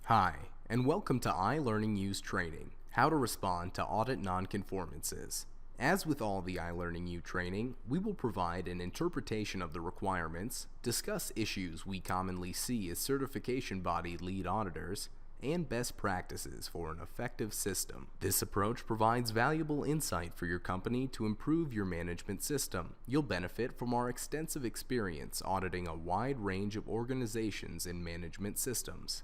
Hi, and welcome to iLearning U's training, How to Respond to Audit Non-conformances. As with all the iLearning U training, we will provide an interpretation of the requirements, discuss issues we commonly see as certification body lead auditors, and best practices for an effective system. This approach provides valuable insight for your company to improve your management system. You'll benefit from our extensive experience auditing a wide range of organizations and management systems.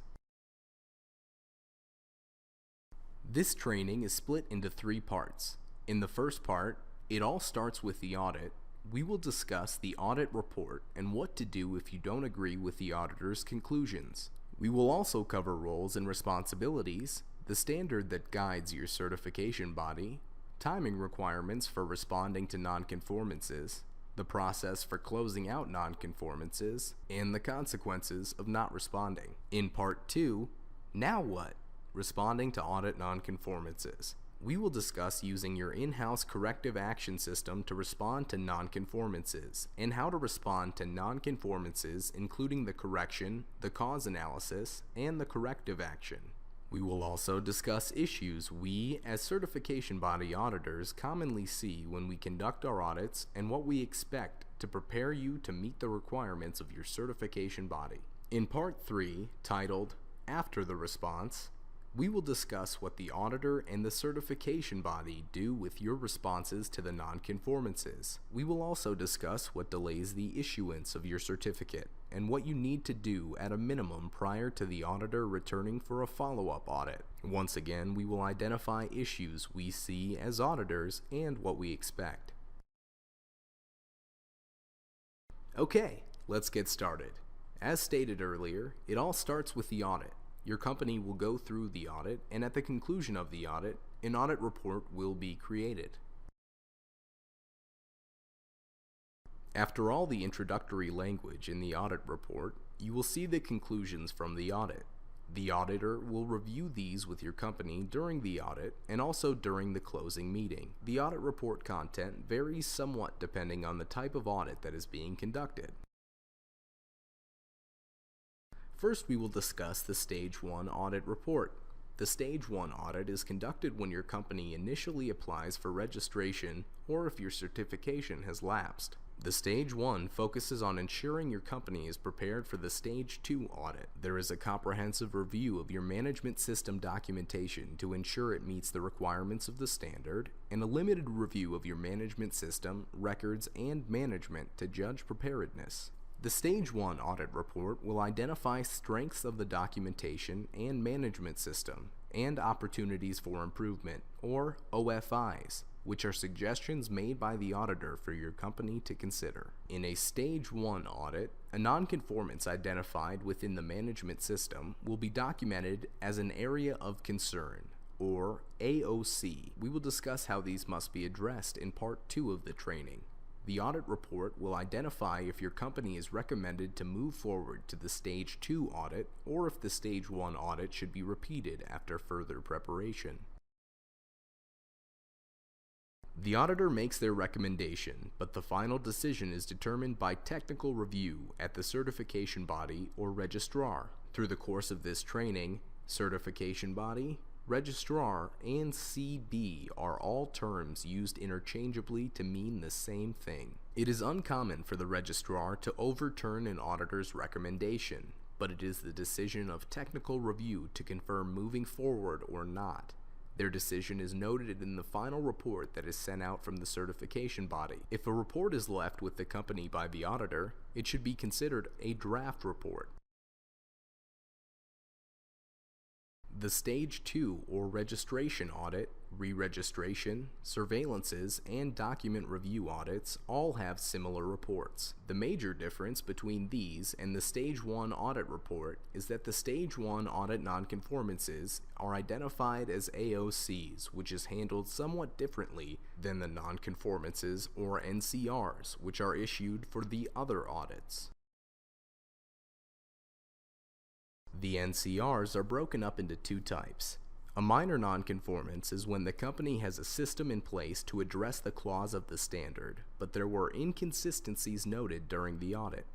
This training is split into 3 parts. In the first part, it all starts with the audit. We will discuss the audit report and what to do if you don't agree with the auditor's conclusions. We will also cover roles and responsibilities, the standard that guides your certification body, timing requirements for responding to non-conformances, the process for closing out non-conformances, and the consequences of not responding. In part 2, now what? Responding to audit non-conformances. We will discuss using your in-house corrective action system to respond to non-conformances and how to respond to non-conformances, including the correction, the cause analysis, and the corrective action. We will also discuss issues we, as certification body auditors, commonly see when we conduct our audits and what we expect to prepare you to meet the requirements of your certification body. In part 3, titled After the Response, we will discuss what the auditor and the certification body do with your responses to the non-conformances. We will also discuss what delays the issuance of your certificate and what you need to do at a minimum prior to the auditor returning for a follow-up audit. Once again, we will identify issues we see as auditors and what we expect. Okay, let's get started. As stated earlier, it all starts with the audit. Your company will go through the audit, and at the conclusion of the audit, an audit report will be created. After all the introductory language in the audit report, you will see the conclusions from the audit. The auditor will review these with your company during the audit and also during the closing meeting. The audit report content varies somewhat depending on the type of audit that is being conducted. First, we will discuss the Stage 1 audit report. The Stage 1 audit is conducted when your company initially applies for registration or if your certification has lapsed. The Stage 1 focuses on ensuring your company is prepared for the Stage 2 audit. There is a comprehensive review of your management system documentation to ensure it meets the requirements of the standard, and a limited review of your management system, records, and management to judge preparedness. The Stage 1 audit report will identify strengths of the documentation and management system and opportunities for improvement, or OFIs, which are suggestions made by the auditor for your company to consider. In a Stage 1 audit, a non-conformance identified within the management system will be documented as an area of concern, or AOC. We will discuss how these must be addressed in part 2 of the training. The audit report will identify if your company is recommended to move forward to the Stage 2 audit or if the Stage 1 audit should be repeated after further preparation. The auditor makes their recommendation, but the final decision is determined by technical review at the certification body or registrar. Through the course of this training, certification body, Registrar, and CB are all terms used interchangeably to mean the same thing. It is uncommon for the registrar to overturn an auditor's recommendation, but it is the decision of technical review to confirm moving forward or not. Their decision is noted in the final report that is sent out from the certification body. If a report is left with the company by the auditor, it should be considered a draft report. The Stage 2 or registration audit, re-registration, surveillances, and document review audits all have similar reports. The major difference between these and the Stage 1 audit report is that the Stage 1 audit non-conformances are identified as AOCs, which is handled somewhat differently than the non-conformances or NCRs, which are issued for the other audits. The NCRs are broken up into 2 types. A minor nonconformance is when the company has a system in place to address the clause of the standard, but there were inconsistencies noted during the audit.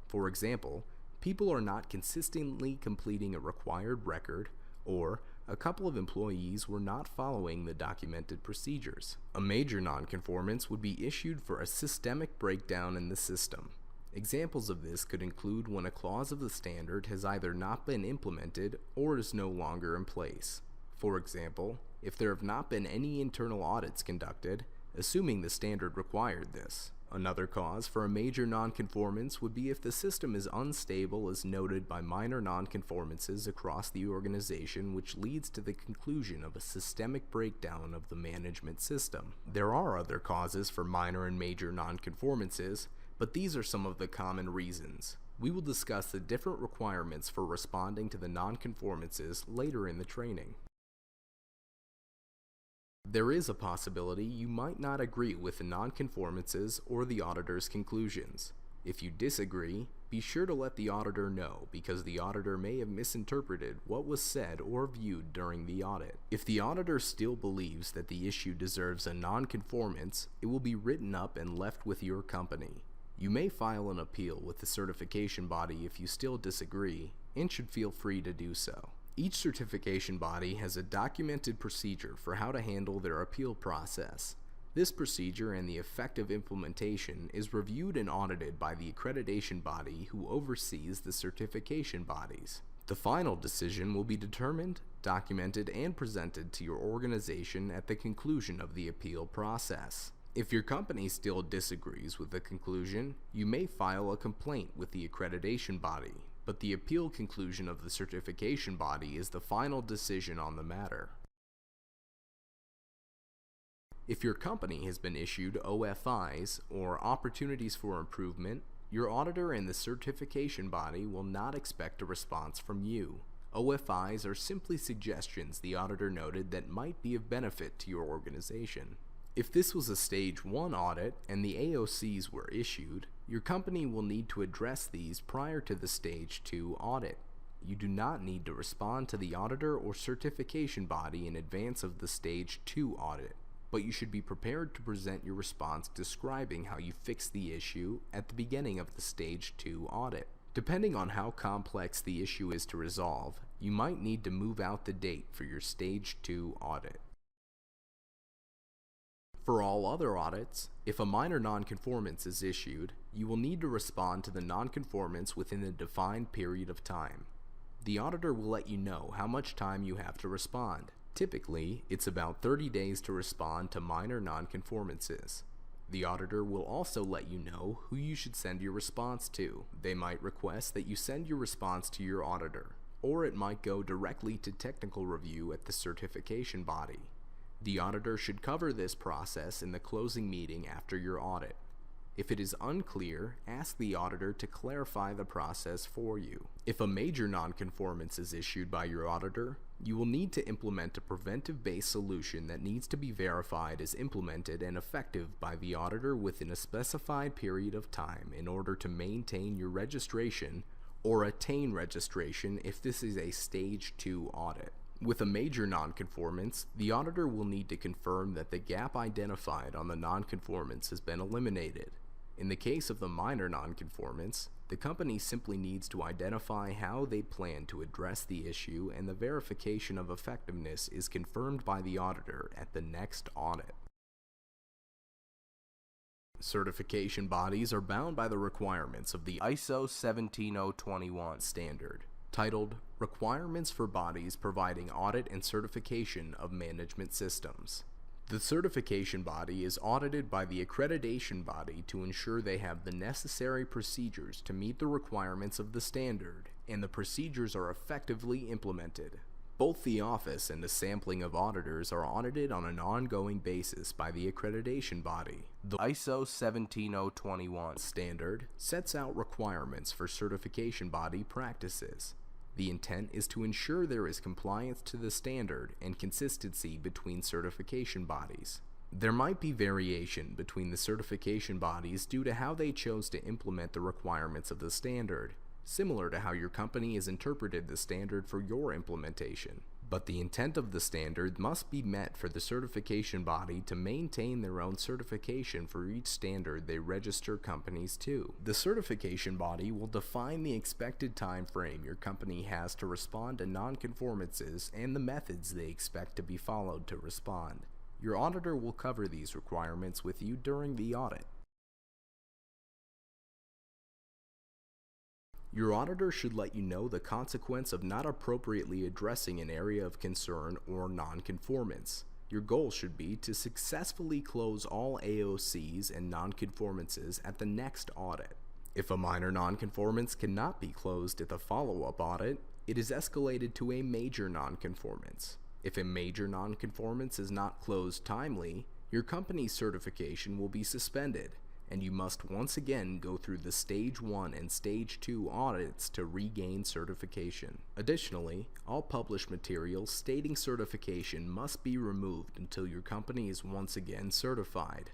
For example, People are not consistently completing a required record, or a couple of employees were not following the documented procedures. A major nonconformance would be issued for a systemic breakdown in the system. Examples of this could include when a clause of the standard has either not been implemented or is no longer in place. For example, if there have not been any internal audits conducted, assuming the standard required this. Another cause for a major nonconformance would be if the system is unstable as noted by minor nonconformances across the organization, which leads to the conclusion of a systemic breakdown of the management system. There are other causes for minor and major nonconformances, but these are some of the common reasons. We will discuss the different requirements for responding to the nonconformances later in the training. There is a possibility you might not agree with the nonconformances or the auditor's conclusions. If you disagree, be sure to let the auditor know, because the auditor may have misinterpreted what was said or viewed during the audit. If the auditor still believes that the issue deserves a nonconformance, it will be written up and left with your company. You may file an appeal with the certification body if you still disagree, and should feel free to do so. Each certification body has a documented procedure for how to handle their appeal process. This procedure and the effective implementation is reviewed and audited by the accreditation body who oversees the certification bodies. The final decision will be determined, documented, and presented to your organization at the conclusion of the appeal process. If your company still disagrees with the conclusion, you may file a complaint with the accreditation body, but the appeal conclusion of the certification body is the final decision on the matter. If your company has been issued OFIs, or Opportunities for Improvement, your auditor and the certification body will not expect a response from you. OFIs are simply suggestions the auditor noted that might be of benefit to your organization. If this was a Stage 1 audit and the AOCs were issued, your company will need to address these prior to the Stage 2 audit. You do not need to respond to the auditor or certification body in advance of the Stage 2 audit, but you should be prepared to present your response describing how you fixed the issue at the beginning of the Stage 2 audit. Depending on how complex the issue is to resolve, you might need to move out the date for your Stage 2 audit. For all other audits, if a minor nonconformance is issued, you will need to respond to the nonconformance within a defined period of time. The auditor will let you know how much time you have to respond. Typically, it's about 30 days to respond to minor nonconformances. The auditor will also let you know who you should send your response to. They might request that you send your response to your auditor, or it might go directly to technical review at the certification body. The auditor should cover this process in the closing meeting after your audit. If it is unclear, ask the auditor to clarify the process for you. If a major nonconformance is issued by your auditor, you will need to implement a preventive-based solution that needs to be verified as implemented and effective by the auditor within a specified period of time in order to maintain your registration or attain registration if this is a Stage 2 audit. With a major nonconformance, the auditor will need to confirm that the gap identified on the nonconformance has been eliminated. In the case of the minor nonconformance, the company simply needs to identify how they plan to address the issue, and the verification of effectiveness is confirmed by the auditor at the next audit. Certification bodies are bound by the requirements of the ISO 17021 standard, titled Requirements for Bodies Providing Audit and Certification of Management Systems. The certification body is audited by the accreditation body to ensure they have the necessary procedures to meet the requirements of the standard, and the procedures are effectively implemented. Both the office and a sampling of auditors are audited on an ongoing basis by the accreditation body. The ISO 17021 standard sets out requirements for certification body practices. The intent is to ensure there is compliance to the standard and consistency between certification bodies. There might be variation between the certification bodies due to how they chose to implement the requirements of the standard, similar to how your company has interpreted the standard for your implementation. But the intent of the standard must be met for the certification body to maintain their own certification for each standard they register companies to. The certification body will define the expected time frame your company has to respond to non-conformances and the methods they expect to be followed to respond. Your auditor will cover these requirements with you during the audit. Your auditor should let you know the consequence of not appropriately addressing an area of concern or non-conformance. Your goal should be to successfully close all AOCs and non-conformances at the next audit. If a minor non-conformance cannot be closed at the follow-up audit, it is escalated to a major non-conformance. If a major non-conformance is not closed timely, your company's certification will be suspended, and you must once again go through the Stage 1 and Stage 2 audits to regain certification. Additionally, all published materials stating certification must be removed until your company is once again certified.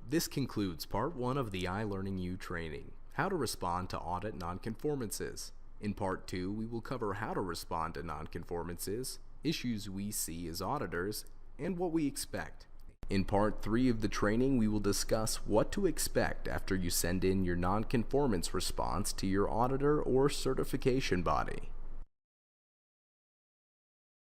This concludes Part 1 of the iLearningU training, How to Respond to Audit Non-conformances. In Part 2, we will cover how to respond to non-conformances, issues we see as auditors, and what we expect. In Part 3 of the training, we will discuss what to expect after you send in your non-conformance response to your auditor or certification body.